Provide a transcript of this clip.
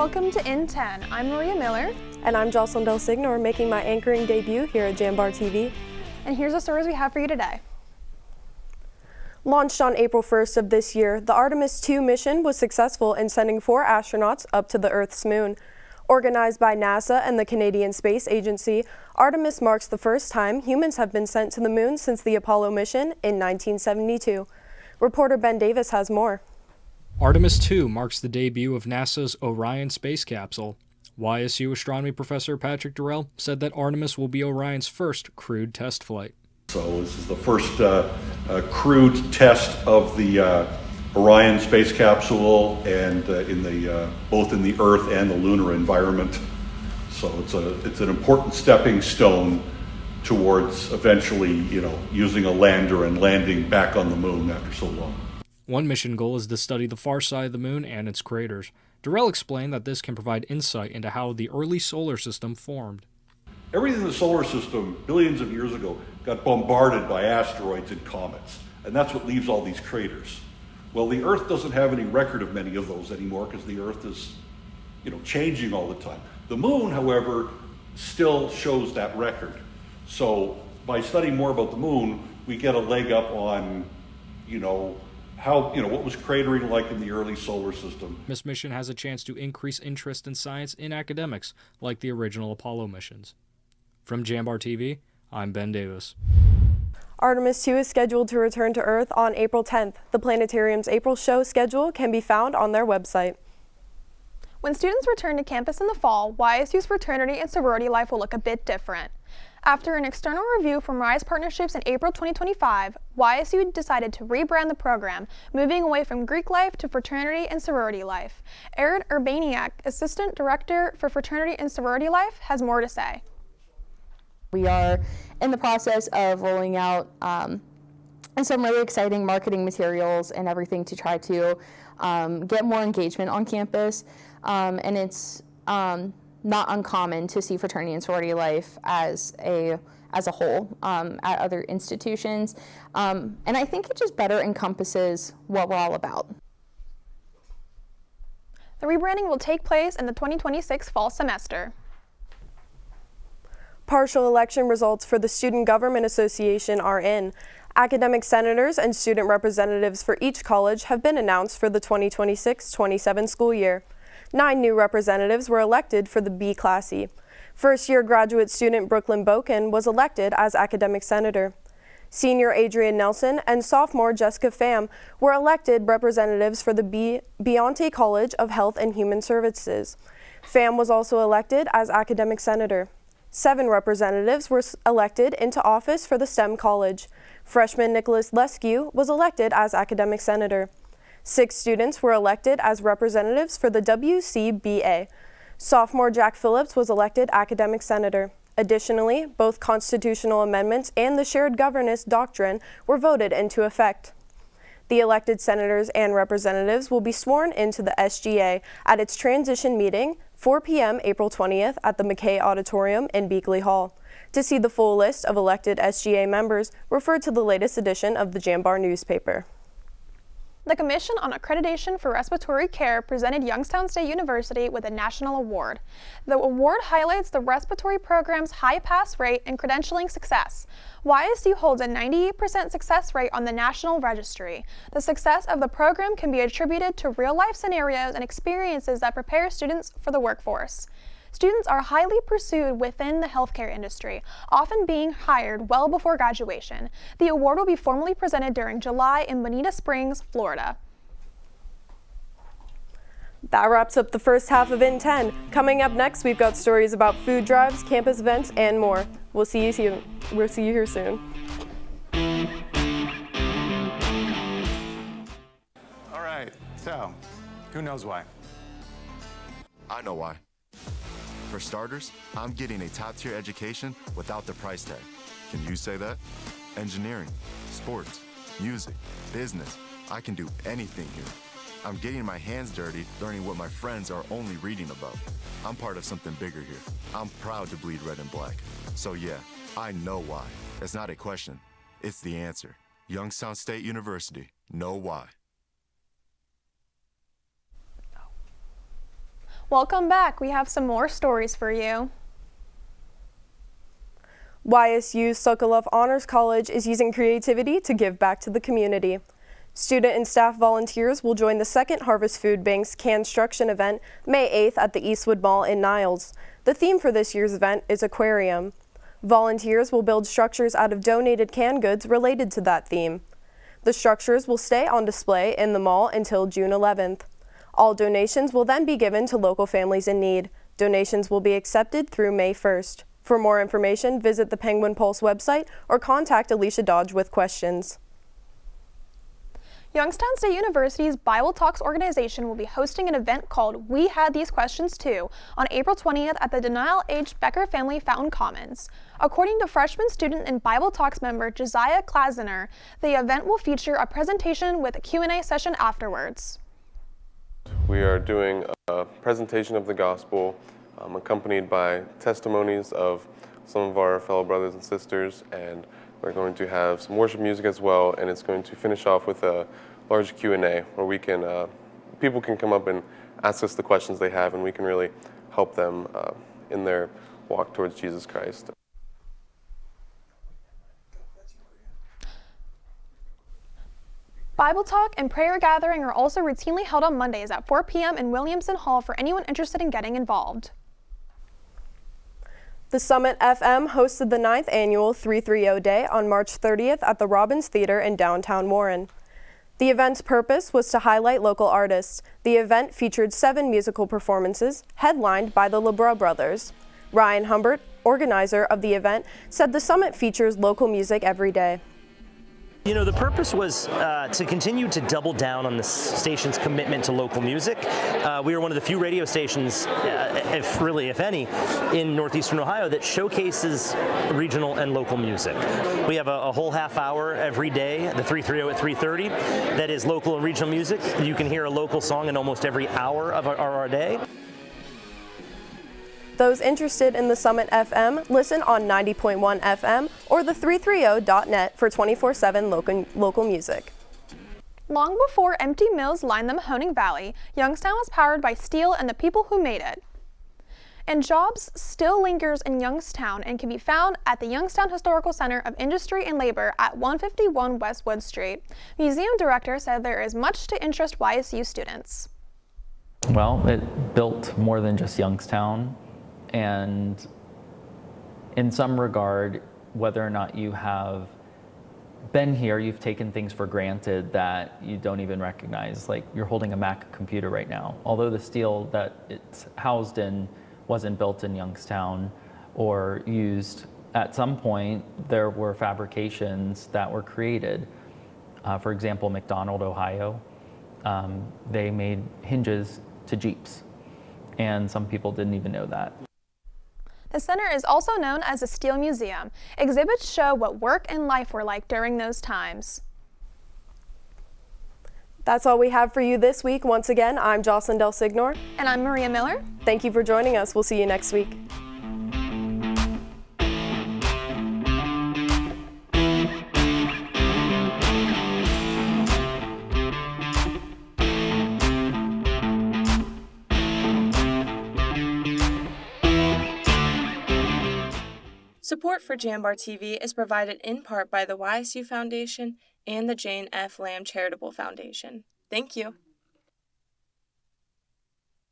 Welcome to In 10. I'm Maria Miller. And I'm Jocelyn Del Signor, making my anchoring debut here at Jambar TV. And here's the stories we have for you today. Launched on April 1st of this year, the Artemis II mission was successful in sending 4 astronauts up to the Earth's moon. Organized by NASA and the Canadian Space Agency, Artemis marks the first time humans have been sent to the moon since the Apollo mission in 1972. Reporter Ben Davis has more. Artemis II marks the debut of NASA's Orion space capsule. YSU astronomy professor Patrick Durrell said that Artemis will be Orion's first crewed test flight. So this is the first crewed test of the Orion space capsule, and both in the Earth and the lunar environment. So it's an important stepping stone towards eventually, using a lander and landing back on the moon after so long. One mission goal is to study the far side of the moon and its craters. Durrell explained that this can provide insight into how the early solar system formed. Everything in the solar system billions of years ago got bombarded by asteroids and comets, and that's what leaves all these craters. Well, the Earth doesn't have any record of many of those anymore because the Earth is, changing all the time. The moon, however, still shows that record. So by studying more about the moon, we get a leg up on, what was cratering like in the early solar system. This mission has a chance to increase interest in science in academics, like the original Apollo missions. From Jambar TV, I'm Ben Davis. Artemis II is scheduled to return to Earth on April 10th. The planetarium's April show schedule can be found on their website. When students return to campus in the fall, YSU's fraternity and sorority life will look a bit different. After an external review from Rise Partnerships in April 2025, YSU decided to rebrand the program, moving away from Greek life to fraternity and sorority life. Erin Urbaniak, Assistant Director for Fraternity and Sorority Life, has more to say. We are in the process of rolling out some really exciting marketing materials and everything to try to get more engagement on campus, and it's not uncommon to see fraternity and sorority life as a whole at other institutions, and I think it just better encompasses what we're all about. The rebranding will take place in the 2026 fall semester. Partial election results for the Student Government Association are in. Academic senators and student representatives for each college have been announced for the 2026-27 school year. 9 new representatives were elected for the B Classy. First-year graduate student Brooklyn Boken was elected as academic senator. Senior Adrian Nelson and sophomore Jessica Pham were elected representatives for the Bionte College of Health and Human Services. Pham was also elected as academic senator. 7 representatives were elected into office for the STEM College. Freshman Nicholas Leskew was elected as academic senator. 6 students were elected as representatives for the WCBA. Sophomore Jack Phillips was elected academic senator. Additionally, both constitutional amendments and the shared governance doctrine were voted into effect. The elected senators and representatives will be sworn into the SGA at its transition meeting, 4 p.m. April 20th at the McKay Auditorium in Beakley Hall. To see the full list of elected SGA members, refer to the latest edition of the Jambar newspaper. The Commission on Accreditation for Respiratory Care presented Youngstown State University with a national award. The award highlights the respiratory program's high pass rate and credentialing success. YSU holds a 98% success rate on the national registry. The success of the program can be attributed to real-life scenarios and experiences that prepare students for the workforce. Students are highly pursued within the healthcare industry, often being hired well before graduation. The award will be formally presented during July in Bonita Springs, Florida. That wraps up the first half of In 10. Coming up next, we've got stories about food drives, campus events, and more. We'll see you here soon. All right, so who knows why? I know why. For starters, I'm getting a top-tier education without the price tag. Can you say that? Engineering, sports, music, business. I can do anything here. I'm getting my hands dirty, learning what my friends are only reading about. I'm part of something bigger here. I'm proud to bleed red and black. So yeah, I know why. It's not a question. It's the answer. Youngstown State University. Know why. Welcome back. We have some more stories for you. YSU's Sokolov Honors College is using creativity to give back to the community. Student and staff volunteers will join the second Harvest Food Bank's Construction event May 8th at the Eastwood Mall in Niles. The theme for this year's event is Aquarium. Volunteers will build structures out of donated canned goods related to that theme. The structures will stay on display in the mall until June 11th. All donations will then be given to local families in need. Donations will be accepted through May 1st. For more information, visit the Penguin Pulse website or contact Alicia Dodge with questions. Youngstown State University's Bible Talks organization will be hosting an event called We Had These Questions Too on April 20th at the Denial-Aged Becker Family Fountain Commons. According to freshman student and Bible Talks member Josiah Klasener, the event will feature a presentation with a Q&A session afterwards. We are doing a presentation of the gospel accompanied by testimonies of some of our fellow brothers and sisters, and we're going to have some worship music as well, and it's going to finish off with a large Q&A where we can, people can come up and ask us the questions they have, and we can really help them in their walk towards Jesus Christ. Bible Talk and prayer gathering are also routinely held on Mondays at 4 p.m. in Williamson Hall for anyone interested in getting involved. The Summit FM hosted the 9th annual 330 Day on March 30th at the Robbins Theater in downtown Warren. The event's purpose was to highlight local artists. The event featured 7 musical performances, headlined by the LeBrun Brothers. Ryan Humbert, organizer of the event, said the Summit features local music every day. You know, the purpose was to continue to double down on the station's commitment to local music. We are one of the few radio stations, if any, in northeastern Ohio that showcases regional and local music. We have a whole half hour every day, the 330 at 3:30, that is local and regional music. You can hear a local song in almost every hour of our day. Those interested in the Summit FM, listen on 90.1 FM or the330.net for 24/7 local music. Long before empty mills lined the Mahoning Valley, Youngstown was powered by steel and the people who made it. And jobs still lingers in Youngstown and can be found at the Youngstown Historical Center of Industry and Labor at 151 West Wood Street. Museum director said there is much to interest YSU students. Well, it built more than just Youngstown. And in some regard, whether or not you have been here, you've taken things for granted that you don't even recognize. Like, you're holding a Mac computer right now. Although the steel that it's housed in wasn't built in Youngstown or used at some point, there were fabrications that were created. For example, McDonald, Ohio, they made hinges to Jeeps. And some people didn't even know that. The center is also known as a Steel Museum. Exhibits show what work and life were like during those times. That's all we have for you this week. Once again, I'm Jocelyn Del Signor. And I'm Maria Miller. Thank you for joining us. We'll see you next week. Support for Jambar TV is provided in part by the YSU Foundation and the Jane F. Lamb Charitable Foundation. Thank you.